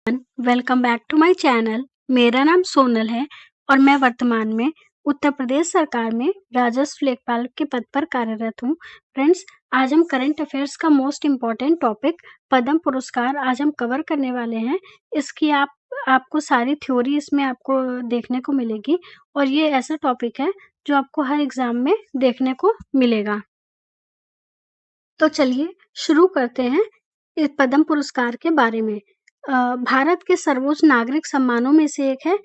Welcome back to my channel. मेरा नाम सोनल है और मैं वर्तमान में उत्तर प्रदेश सरकार में राजस्व लेखपाल के पद पर कार्यरत हूँ। फ्रेंड्स, आज हम करंट अफेयर्स का मोस्ट इम्पोर्टेंट टॉपिक पद्म पुरस्कार आज हम कवर करने वाले हैं। इसकी आपको सारी थ्योरी इसमें आपको देखने को मिलेगी और ये ऐसा टॉपिक है जो आपको हर एग्जाम में देखने को मिलेगा। तो चलिए शुरू करते हैं इस पद्म पुरस्कार के बारे में। भारत के सर्वोच्च नागरिक सम्मानों में से एक है।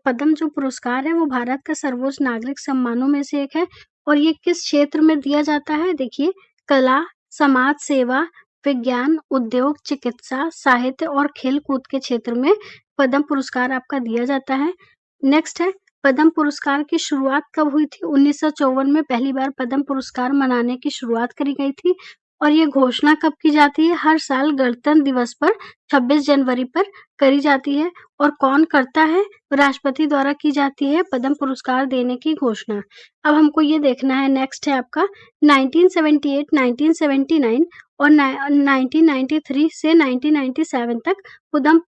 पद्म जो पुरस्कार है वो भारत का सर्वोच्च नागरिक सम्मानों में से एक है और ये किस क्षेत्र में दिया जाता है? देखिए, कला, समाज सेवा, विज्ञान, उद्योग, चिकित्सा, साहित्य और खेल कूद के क्षेत्र में पद्म पुरस्कार आपका दिया जाता है। नेक्स्ट है, पद्म पुरस्कार की शुरुआत कब हुई थी? 1954 में पहली बार पद्म पुरस्कार मनाने की शुरुआत करी गई थी और ये घोषणा कब की जाती है? हर साल गणतंत्र दिवस पर 26 जनवरी पर करी जाती है। और कौन करता है? राष्ट्रपति द्वारा की जाती है पद्म पुरस्कार देने की घोषणा। अब हमको ये देखना है, नेक्स्ट है आपका 1978, 1979 और 1993 से 1997 तक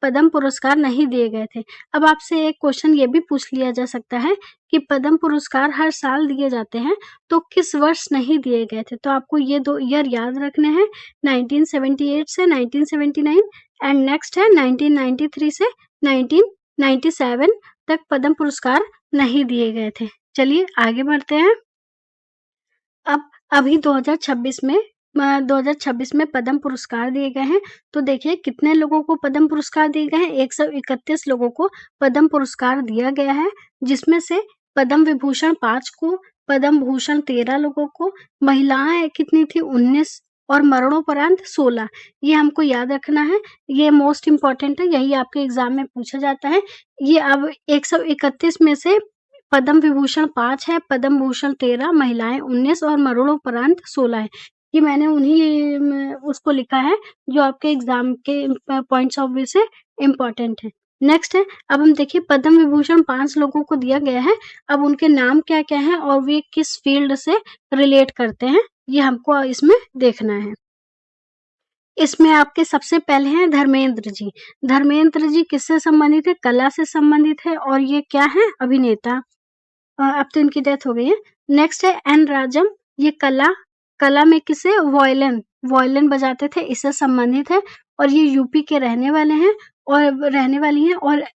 पद्म पुरस्कार नहीं दिए गए थे। अब आपसे एक क्वेश्चन ये भी पूछ लिया जा सकता है कि पद्म पुरस्कार हर साल दिए जाते हैं तो किस वर्ष नहीं दिए गए थे? तो आपको ये 2 ईयर याद रखने हैं, 1978 से 1979 एंड नेक्स्ट है 1993 से 1997 तक पद्म पुरस्कार नहीं दिए गए थे। चलिए आगे बढ़ते हैं। अब अभी 2026 में पद्म पुरस्कार दिए गए हैं। तो देखिए कितने लोगों को पद्म पुरस्कार दिए गए हैं? 131 लोगों को पद्म पुरस्कार दिया गया है, जिसमें से पद्म विभूषण 5 को, पद्म भूषण 13 लोगों को, महिलाएं कितनी थी? 19 और मरणोपरांत 16। ये हमको याद रखना है, ये मोस्ट इम्पोर्टेंट है, यही आपके एग्जाम में पूछा जाता है। ये अब 131 में से पद्म विभूषण 5 है, पद्म भूषण 13, महिलाएं 19 और मरणोपरांत 16 है। ये मैंने उन्हीं उसको लिखा है जो आपके एग्जाम के पॉइंट्स ऑफ व्यू से इम्पोर्टेंट है। नेक्स्ट है, अब हम देखिए पद्म विभूषण 5 लोगों को दिया गया है। अब उनके नाम क्या क्या हैं और वे किस फील्ड से रिलेट करते हैं, ये हमको इसमें देखना है। इसमें आपके सबसे पहले हैं धर्मेंद्र जी। धर्मेंद्र जी किससे संबंधित है? कला से संबंधित है और ये क्या है? अभिनेता। अब तो इनकी डेथ हो गई है। नेक्स्ट है एन राजम। ये कला में किसे? वायलिन बजाते थे, इससे संबंधित है और ये यूपी के रहने वाली हैं। और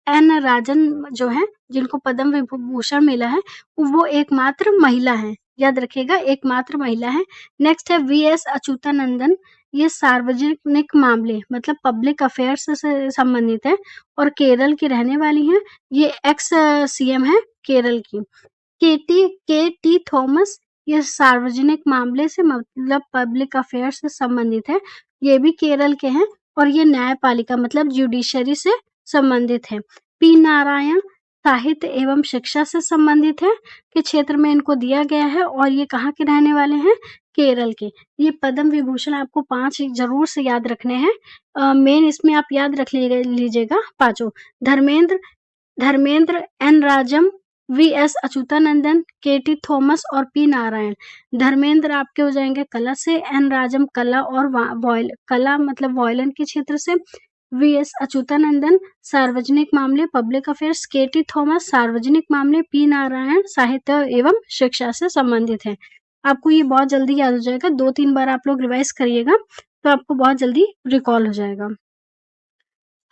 एन राजन जो है, जिनको पद्म विभूषण मिला है, वो एकमात्र महिला है, याद रखिएगा, एकमात्र महिला है। नेक्स्ट है वीएस अच्युतानंदन। ये सार्वजनिक मामले मतलब पब्लिक अफेयर्स से संबंधित है और केरल की रहने वाली हैं। ये एक्स सीएम है केरल की। के टी थॉमस, ये सार्वजनिक मामले से मतलब पब्लिक अफेयर्स से संबंधित है, ये भी केरल के हैं और ये न्यायपालिका मतलब जुडिशरी से संबंधित है। पी नारायण साहित्य एवं शिक्षा से संबंधित है के क्षेत्र में इनको दिया गया है और ये कहाँ के रहने वाले हैं? केरल के। ये पद्म विभूषण आपको 5 जरूर से याद रखने हैं। मेन इसमें आप याद रख लीजिएगा 5। Dharmendra, N Rajam, VS Achuthanandan, KT. Thomas और पी नारायण। धर्मेंद्र आपके हो जाएंगे कला से, एन राजम कला और कला मतलब वायलिन के क्षेत्र से, वीएस अच्युतानंदन सार्वजनिक मामले पब्लिक अफेयर्स, के.टी. थॉमस सार्वजनिक मामले, पी नारायण साहित्य एवं शिक्षा से संबंधित है। आपको ये बहुत जल्दी याद हो जाएगा, 2-3 बार आप लोग रिवाइज करिएगा तो आपको बहुत जल्दी रिकॉल हो जाएगा।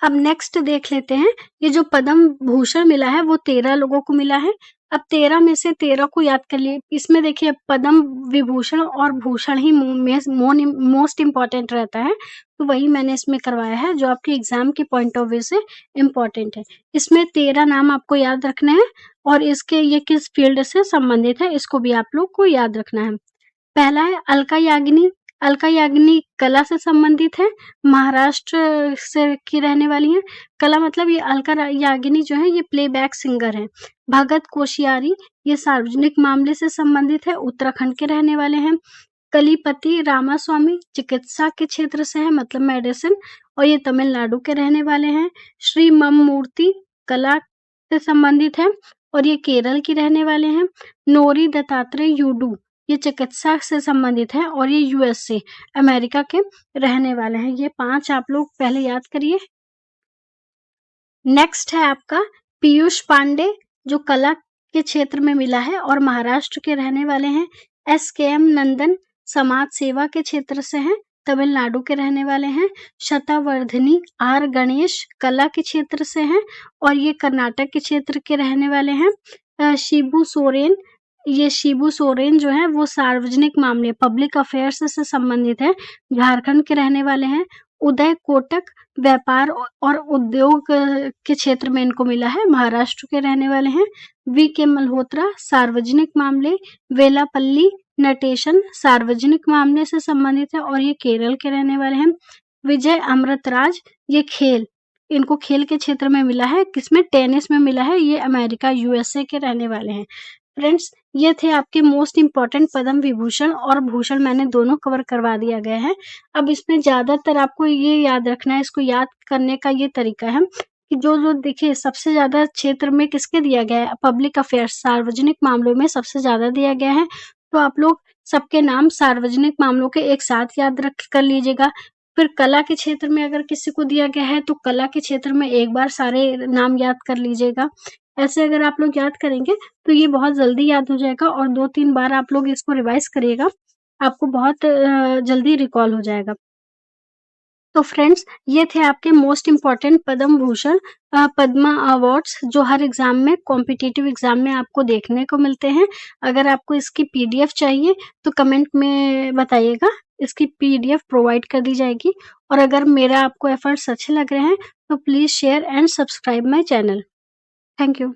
अब नेक्स्ट देख लेते हैं, ये जो पद्म भूषण मिला है वो 13 लोगों को मिला है। अब 13 में से 13 को याद कर लिए। इसमें देखिए पद्म विभूषण और भूषण ही मोस्ट इम्पोर्टेंट रहता है, तो वही मैंने इसमें करवाया है जो आपके एग्जाम के पॉइंट ऑफ व्यू से इम्पोर्टेंट है। इसमें 13 नाम आपको याद रखने हैं और ये किस फील्ड से संबंधित है इसको भी आप लोग को याद रखना है। पहला है अलका याग्निक। अलका याग्निक कला से संबंधित है, महाराष्ट्र से की रहने वाली है। कला मतलब ये अलका याग्निक जो है ये प्लेबैक सिंगर है। भगत कोश्यारी, ये सार्वजनिक मामले से संबंधित है, उत्तराखंड के रहने वाले हैं। कलीपति रामास्वामी चिकित्सा के क्षेत्र से है मतलब मेडिसिन और ये तमिलनाडु के रहने वाले हैं। श्री मममूर्ति कला से संबंधित है और ये केरल की रहने वाले हैं। नोरी दत्तात्रेय यूडू, ये चिकित्सा से संबंधित है और ये यूएसए अमेरिका के रहने वाले हैं। ये 5 आप लोग पहले याद करिए। नेक्स्ट है आपका पीयूष पांडे, जो कला के क्षेत्र में मिला है और महाराष्ट्र के रहने वाले हैं। एसकेएम नंदन समाज सेवा के क्षेत्र से हैं, तमिलनाडु के रहने वाले हैं। शतावर्धिनी आर गणेश कला के क्षेत्र से हैं और ये कर्नाटक के क्षेत्र के रहने वाले हैं। शिबू सोरेन, ये शिबू सोरेन जो है वो सार्वजनिक मामले पब्लिक अफेयर्स से संबंधित है, झारखंड के रहने वाले हैं। उदय कोटक व्यापार और उद्योग के क्षेत्र में इनको मिला है, महाराष्ट्र के रहने वाले हैं। वी.के. मल्होत्रा सार्वजनिक मामले, वेलापल्ली नटेशन सार्वजनिक मामले से संबंधित है और ये केरल के रहने वाले हैं। विजय अमृतराज, ये खेल, इनको खेल के क्षेत्र में मिला है, किसमें, टेनिस में मिला है, ये अमेरिका यूएसए के रहने वाले हैं। फ्रेंड्स, ये थे आपके मोस्ट इम्पोर्टेंट पद्म विभूषण और भूषण, मैंने दोनों कवर करवा दिया गया है। अब इसमें ज़्यादातर आपको ये याद रखना है, इसको याद करने का ये तरीका है कि जो देखिए सबसे ज़्यादा क्षेत्र में किसके दिया गया है, पब्लिक अफेयर्स सार्वजनिक मामलों में सबसे ज़्यादा दिया गया है। तो आप लोग सबके नाम सार्वजनिक मामलों के एक साथ याद रख कर लीजिएगा। फिर कला के क्षेत्र में अगर किसी को दिया गया है तो कला के क्षेत्र में एक बार सारे नाम याद कर लीजिएगा। ऐसे अगर आप लोग याद करेंगे तो ये बहुत जल्दी याद हो जाएगा और 2-3 बार आप लोग इसको रिवाइज़ करिएगा, आपको बहुत जल्दी रिकॉल हो जाएगा। तो फ्रेंड्स, ये थे आपके most important Padma Bhushan Padma awards, जो हर एग्ज़ाम में, कॉम्पिटिटिव एग्ज़ाम में आपको देखने को मिलते हैं। अगर आपको इसकी पीडीएफ चाहिए तो कमेंट में बताइएगा, इसकी पीडीएफ प्रोवाइड कर दी जाएगी। और अगर मेरा आपको एफर्ट्स अच्छे लग रहे हैं तो please share and subscribe my channel. Thank you.